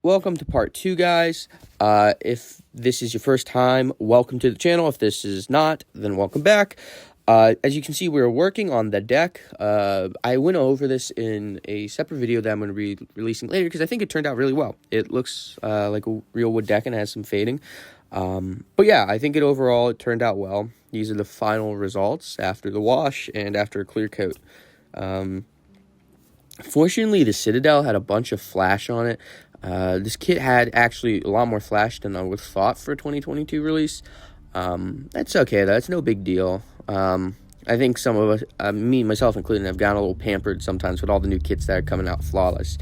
welcome to part 2, guys. If this is your first time, welcome to the channel. If this is not, then welcome back. As you can see, we're working on the deck. I went over this in a separate video that I'm going to be releasing later because I think it turned out really well. It looks like a real wood deck and has some fading. But yeah, I think it turned out well. These are the final results after the wash and after a clear coat. Fortunately, the Citadel had a bunch of flash on it. This kit had actually a lot more flash than I would have thought for a 2022 release. That's okay, though. That's no big deal. I think some of us, me, myself included, have gotten a little pampered sometimes with all the new kits that are coming out flawless.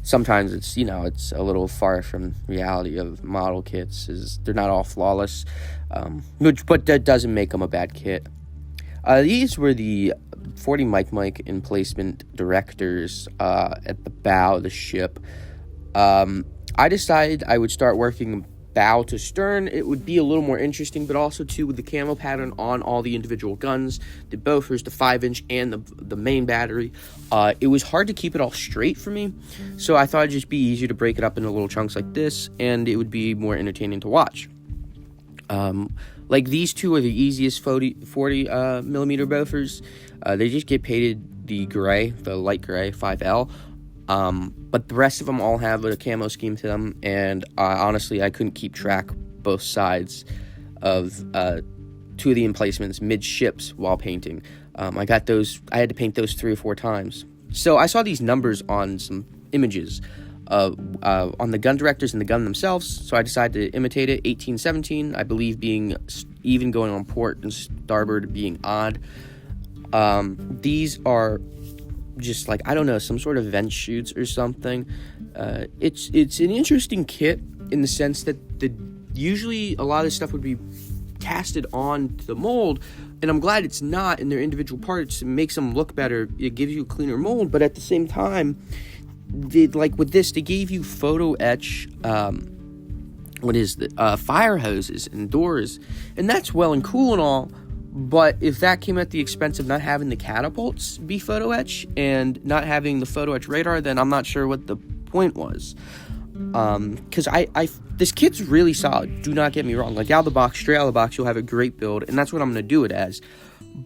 Sometimes it's, it's a little far from reality of model kits. They're not all flawless, but that doesn't make them a bad kit. These were the 40 mic emplacement directors at the bow of the ship. I decided I would start working bow to stern. It would be a little more interesting, but also too with the camo pattern on all the individual guns, the Bofors, the 5-inch, and the main battery. It was hard to keep it all straight for me, so I thought it'd just be easier to break it up into little chunks like this, and it would be more entertaining to watch. Like these two are the easiest 40 millimeter Bofors. They just get painted the gray, the light gray 5L. But the rest of them all have a camo scheme to them, and honestly, I couldn't keep track both sides of two of the emplacements mid-ships while painting. I had to paint those 3 or 4 times. So I saw these numbers on some images on the gun directors and the gun themselves, so I decided to imitate it. 18-17, I believe, being even, going on port, and starboard being odd. These are just like, I don't know, some sort of vent chutes or something. It's an interesting kit in the sense that usually a lot of stuff would be casted on the mold, and I'm glad it's not in their individual parts. It makes them look better. It gives you a cleaner mold, but at the same time, with this, they gave you photo etch fire hoses and doors, and that's well and cool and all. But if that came at the expense of not having the catapults be photo etch and not having the photo etch radar, then I'm not sure what the point was. Because this kit's really solid. Do not get me wrong. Like straight out of the box, you'll have a great build, and that's what I'm going to do it as.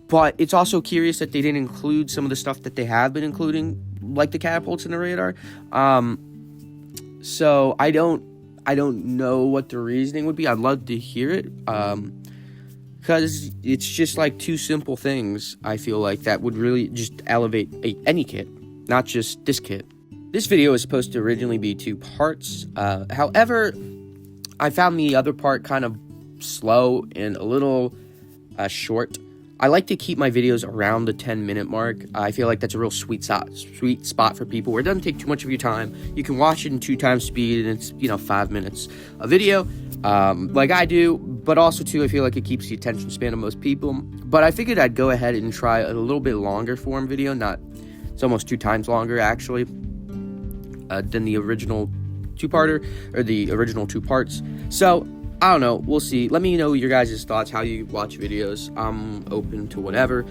But it's also curious that they didn't include some of the stuff that they have been including, like the catapults and the radar. So I don't know what the reasoning would be. I'd love to hear it. Because it's just like two simple things, I feel like, that would really just elevate any kit, not just this kit. This video is supposed to originally be 2 parts. However, I found the other part kind of slow and a little short. I like to keep my videos around the 10-minute mark. I feel like that's a real sweet spot for people where it doesn't take too much of your time. You can watch it in 2 times speed, and it's 5 minutes a video, like I do. But also too, I feel like it keeps the attention span of most people. But I figured I'd go ahead and try a little bit longer form video. It's almost 2 times longer actually than the original 2-parter, or the original 2 parts. So I don't know, we'll see. Let me know your guys' thoughts, how you watch videos. I'm open to whatever.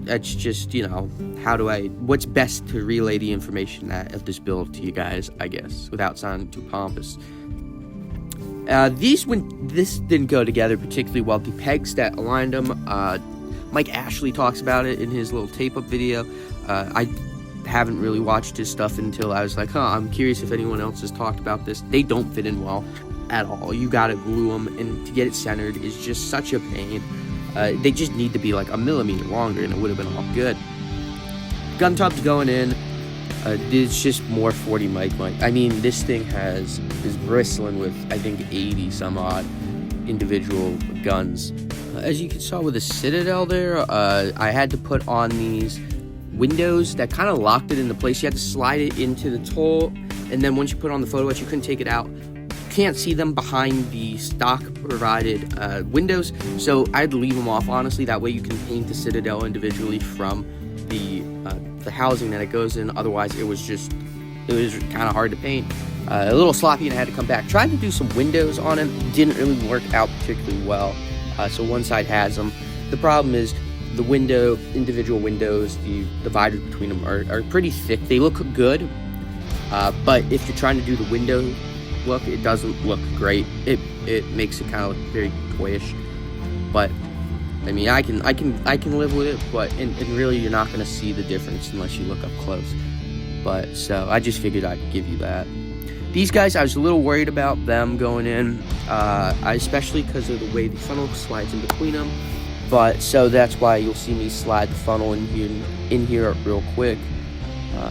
It's just, what's best to relay the information of this build to you guys, I guess, without sounding too pompous. This didn't go together particularly well. The pegs that aligned them, Mike Ashley talks about it in his little tape-up video. I haven't really watched his stuff until I was like, I'm curious if anyone else has talked about this. They don't fit in well at all. You gotta glue them, and to get it centered is just such a pain. They just need to be like a millimeter longer, and it would have been all good. Gun tubs going in. It's just more 40 mic. I mean, this thing is bristling with, I think, 80 some odd individual guns. As you saw with the Citadel there, I had to put on these windows that kind of locked it into place. You had to slide it into the toll, and then once you put on the photo etch, you couldn't take it out. Can't see them behind the stock provided windows, so I had to leave them off, honestly. That way you can paint the Citadel individually from the housing that it goes in. Otherwise it was kind of hard to paint, a little sloppy, and I had to come back. Tried to do some windows on it, didn't really work out particularly well. So one side has them. The problem is the individual windows, the dividers between them are pretty thick. They look good, But if you're trying to do the window look, it doesn't look great. It makes it kind of look very toyish. But I mean, I can live with it. But and really, you're not going to see the difference unless you look up close. But so I just figured I'd give you that. These guys, I was a little worried about them going in, especially because of the way the funnel slides in between them. But so that's why you'll see me slide the funnel in here real quick.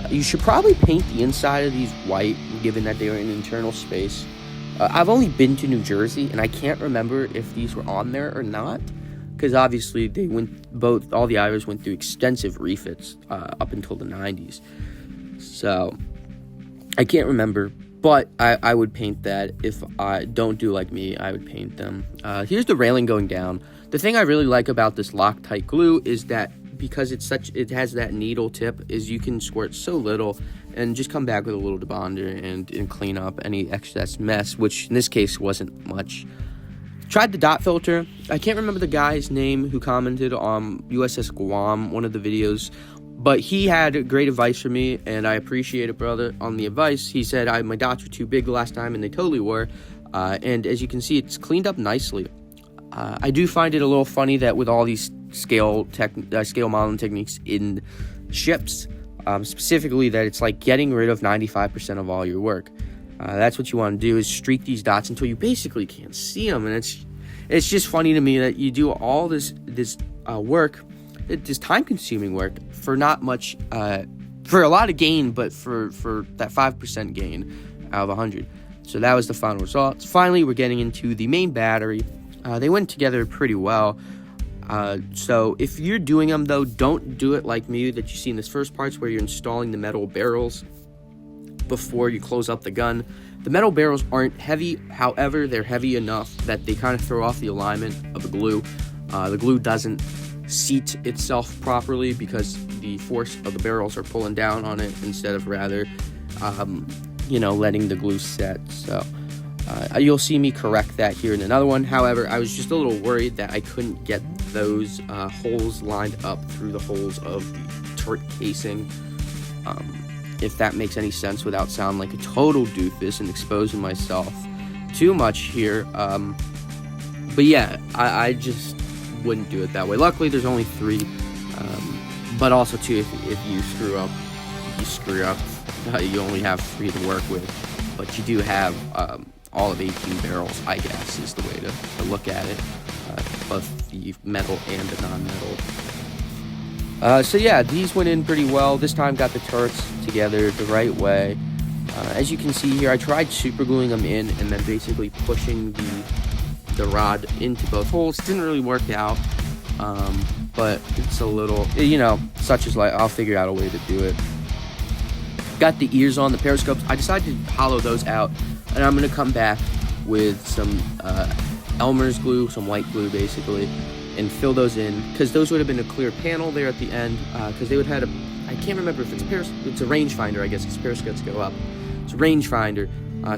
You should probably paint the inside of these white, given that they are in internal space. I've only been to New Jersey, and I can't remember if these were on there or not, because obviously all the Ivers went through extensive refits up until the 90s. So I can't remember, but I would paint that. If I don't do like me, I would paint them. Here's the railing going down. The thing I really like about this Loctite glue is that because it has that needle tip, is you can squirt so little and just come back with a little debonder and clean up any excess mess, which in this case wasn't much. Tried the dot filter. I can't remember the guy's name who commented on USS Guam, one of the videos, but he had great advice for me, and I appreciate it, brother, on the advice. He said my dots were too big the last time, and they totally were, and as you can see, it's cleaned up nicely. I do find it a little funny that with all these scale modeling techniques in ships, specifically that it's like getting rid of 95% of all your work. That's what you want to do, is streak these dots until you basically can't see them, and it's just funny to me that you do all this work, this time-consuming work, for not much, for a lot of gain, but for that 5% gain out of 100. So that was the final result. Finally, we're getting into the main battery. They went together pretty well. So if you're doing them, though, don't do it like me that you see in this first parts where you're installing the metal barrels before you close up the gun. The metal barrels aren't heavy, however, they're heavy enough that they kind of throw off the alignment of the glue. The glue doesn't seat itself properly because the force of the barrels are pulling down on it instead of rather, letting the glue set. So you'll see me correct that here in another one. However, I was just a little worried that I couldn't get those holes lined up through the holes of the turret casing. If that makes any sense without sounding like a total doofus and exposing myself too much here. But yeah, I just wouldn't do it that way. Luckily, there's only 3. But also, too, if you screw up, you only have 3 to work with. But you do have all of 18 barrels, I guess, is the way to look at it. Both the metal and the non-metal. So yeah, these went in pretty well. This time got the turrets together the right way. As you can see here, I tried super gluing them in and then basically pushing the rod into both holes. Didn't really work out, but it's a little, such as life. I'll figure out a way to do it. Got the ears on, the periscopes. I decided to hollow those out, and I'm going to come back with some Elmer's glue, some white glue basically, and fill those in, because those would have been a clear panel there at the end, because they would have had I can't remember if it's a rangefinder, I guess, because periscopes go up. It's a rangefinder,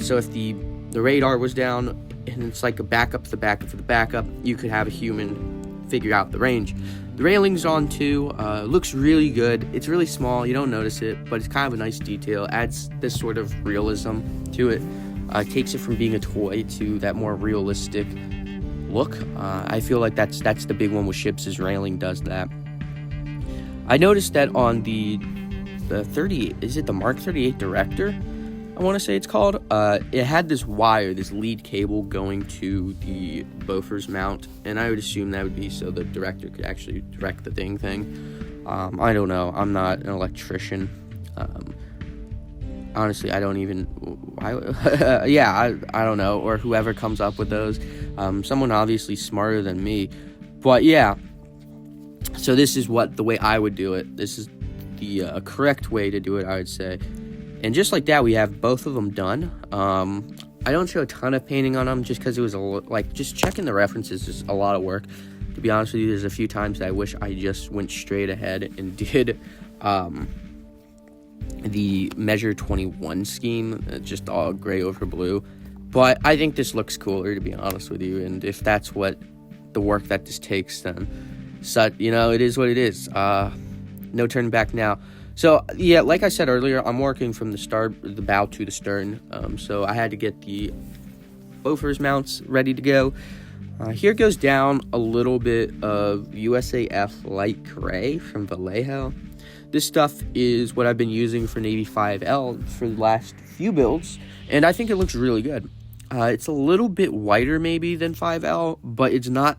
so if the radar was down, and it's like a backup to the backup to the backup, you could have a human figure out the range. The railing's on too, looks really good. It's really small, you don't notice it, but it's kind of a nice detail, adds this sort of realism to it, takes it from being a toy to that more realistic look. I feel like that's the big one with ships, is railing does that. I noticed that on the 30, is it the Mark 38 Director, I want to say it's called, it had this wire, this lead cable going to the Bofors mount, and I would assume that would be so the director could actually direct the thing. I don't know, I'm not an electrician. Honestly, I don't even, I don't know, or whoever comes up with those, someone obviously smarter than me, but yeah, so this is the way I would do it. This is the correct way to do it, I would say. And just like that, we have both of them done. I don't show a ton of painting on them just because it was just checking the references is a lot of work. To be honest with you, there's a few times that I wish I just went straight ahead and did the Measure 21 scheme, just all gray over blue. But I think this looks cooler, to be honest with you. And if that's what the work that this takes, then it is what it is. No turning back now. So, yeah, like I said earlier, I'm working from the bow to the stern. So I had to get the Bofors mounts ready to go. Here goes down a little bit of USAF light gray from Vallejo. This stuff is what I've been using for Navy 5L for the last few builds, and I think it looks really good. It's a little bit whiter maybe than 5L, but it's not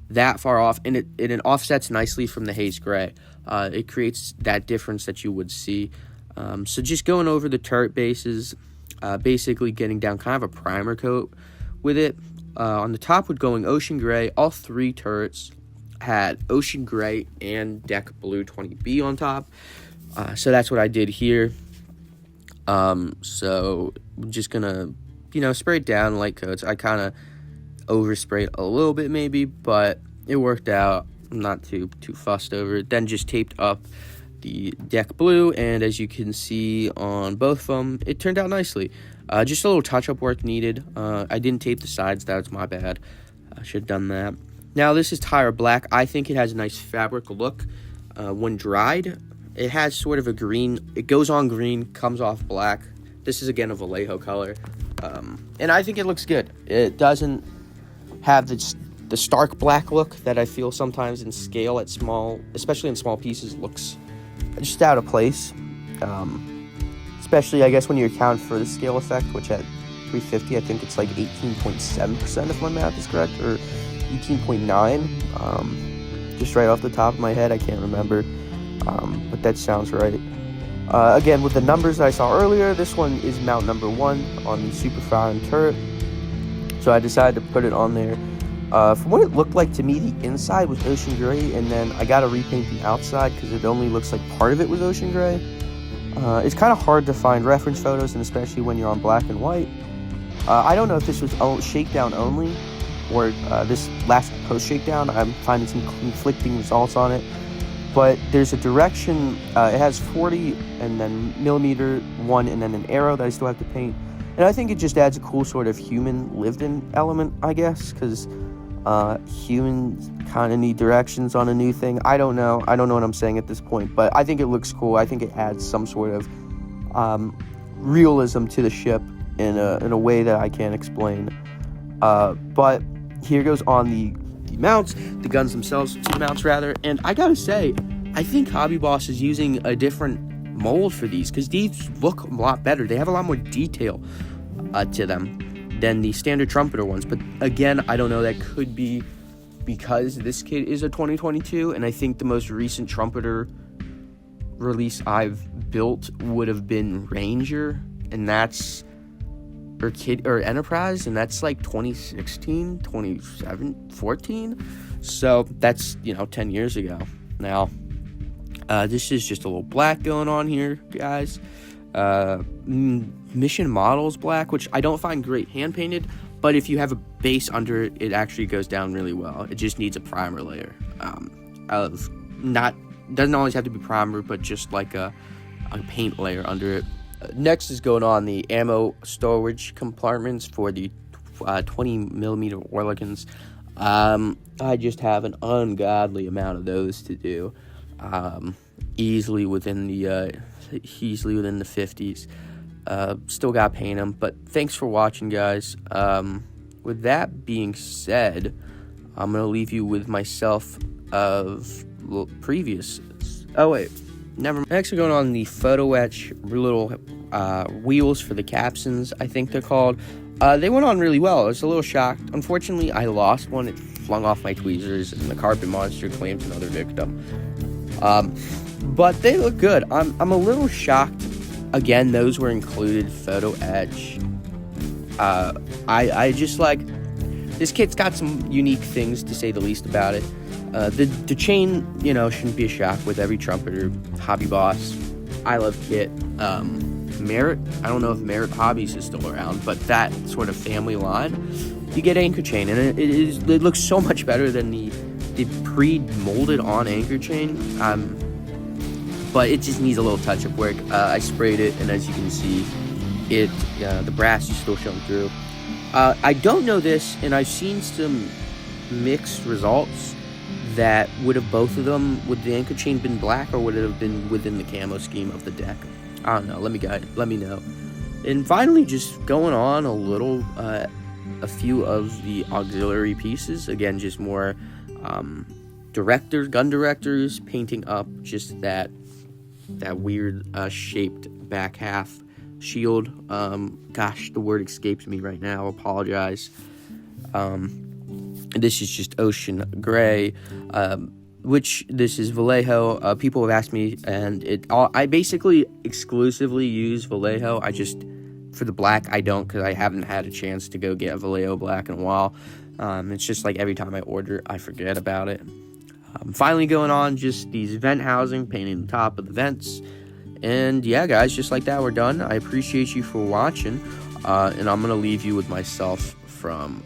that far off, and it offsets nicely from the haze gray. It creates that difference that you would see. So just going over the turret bases, basically getting down kind of a primer coat with it. On the top would going ocean gray. All three turrets had ocean gray and deck blue 20B on top. So that's what I did here. So I'm just gonna, spray it down light coats. I kind of oversprayed a little bit maybe, but it worked out. I'm not too fussed over it. Then just taped up the deck blue, and as you can see on both of them, it turned out nicely. Just a little touch-up work needed. I didn't tape the sides. That was my bad. I should have done that. Now, this is tire black. I think it has a nice fabric look. When dried, it has sort of a green. It goes on green, comes off black. This is, again, a Vallejo color. And I think it looks good. It doesn't have the stark black look that I feel sometimes in scale at especially in small pieces, looks just out of place. Especially, I guess, when you account for the scale effect, which at 350, I think it's like 18.7% if my math is correct, or 18.9. Just right off the top of my head, I can't remember, but that sounds right. Again, with the numbers that I saw earlier, this one is mount number 1 on the Super Falcon turret, so I decided to put it on there. From what it looked like to me, the inside was ocean gray, and then I got to repaint the outside because it only looks like part of it was ocean gray. It's kind of hard to find reference photos, and especially when you're on black and white. I don't know if this was shakedown only, or this last post-shakedown. I'm finding some conflicting results on it. But there's a direction, it has 40, and then millimeter 1, and then an arrow that I still have to paint. And I think it just adds a cool sort of human lived-in element, I guess, because humans kind of need directions on a new thing. I don't know what I'm saying at this point, but I think it looks cool. I think it adds some sort of realism to the ship in a way that I can't explain. But here goes on the mounts, the guns themselves, to the mounts rather, and I gotta say, I think Hobby Boss is using a different mold for these, because these look a lot better. They have a lot more detail to them than the standard trumpeter ones. But again, I don't know, that could be because this kit is a 2022, and I think the most recent trumpeter release I've built would have been Ranger, and that's or Enterprise, and that's like 2016, 14. So that's 10 years ago now. This is just a little black going on here, guys. Mission Models black, which I don't find great hand painted, but if you have a base under it, it actually goes down really well. It just needs a primer layer. Doesn't always have to be primer, but just like a paint layer under it. Next is going on the ammo storage compartments for the 20 millimeter Oerlikons. I just have an ungodly amount of those to do. Easily within the 50s. Still got to paint them, but thanks for watching, guys. With that being said, I'm gonna leave you with myself of previous. Oh wait, never. Next, we're going on the photo etch little wheels for the capsons, I think they're called. They went on really well. I was a little shocked. Unfortunately, I lost one. It flung off my tweezers, and the carpet monster claimed another victim. But they look good. I'm a little shocked. Again, those were included photo etch. I just like, this kit's got some unique things, to say the least, about it. The chain, shouldn't be a shock with every trumpeter. Hobby Boss, I love kit. Merit, I don't know if Merit Hobbies is still around, but that sort of family line, you get anchor chain, and it looks so much better than the pre-molded on anchor chain. But it just needs a little touch-up work. I sprayed it, and as you can see, the brass is still showing through. I don't know this, and I've seen some mixed results, that would have both of them, would the anchor chain been black, or would it have been within the camo scheme of the deck? I don't know. Let me know. And finally, just going on a little, a few of the auxiliary pieces. Again, just more gun directors, painting up just that weird shaped back half shield. Gosh, the word escapes me right now. Apologize. This is just ocean gray, which this is Vallejo. People have asked me, and I basically exclusively use Vallejo. For the black, I don't, because I haven't had a chance to go get Vallejo black in a while. It's just like every time I order, I forget about it. Finally going on, just these vent housing, painting the top of the vents. And yeah, guys, just like that, we're done. I appreciate you for watching, and I'm going to leave you with myself from...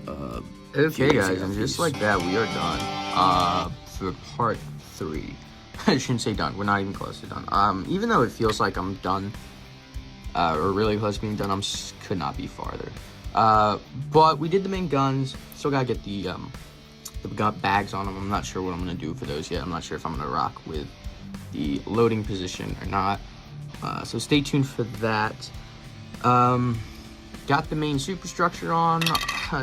Okay, guys, and just like that, we are done for part 3. I shouldn't say done. We're not even close to done. Even though it feels like I'm done, or really close to being done, could not be farther. But we did the main guns. Still gotta get the gun bags on them. I'm not sure what I'm gonna do for those yet. I'm not sure if I'm gonna rock with the loading position or not. So stay tuned for that. Got the main superstructure on.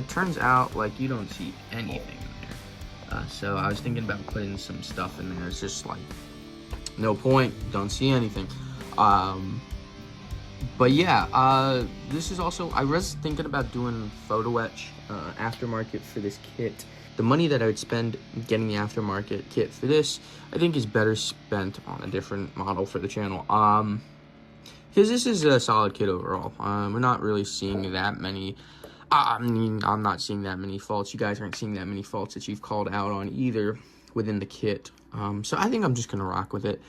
Turns out, like, you don't see anything in there. So I was thinking about putting some stuff in there. It's just like, no point. Don't see anything. But yeah, this is also, I was thinking about doing photo etch aftermarket for this kit. The money that I would spend getting the aftermarket kit for this, I think is better spent on a different model for the channel. Because this is a solid kit overall. We're not really seeing that many, I'm not seeing that many faults. You guys aren't seeing that many faults that you've called out on either within the kit. So I think I'm just going to rock with it.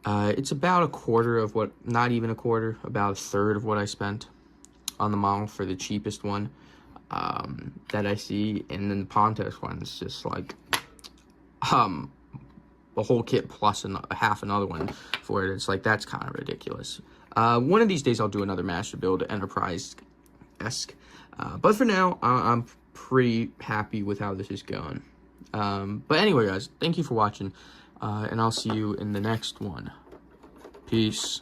It's about a quarter of what, not even a quarter, about a third of what I spent on the model for the cheapest one that I see. And then the Pontos one is just like the whole kit plus half another one for it. It's like, that's kind of ridiculous. One of these days I'll do another master build, Enterprise-esque. But for now, I'm pretty happy with how this is going. But anyway, guys, thank you for watching. And I'll see you in the next one. Peace.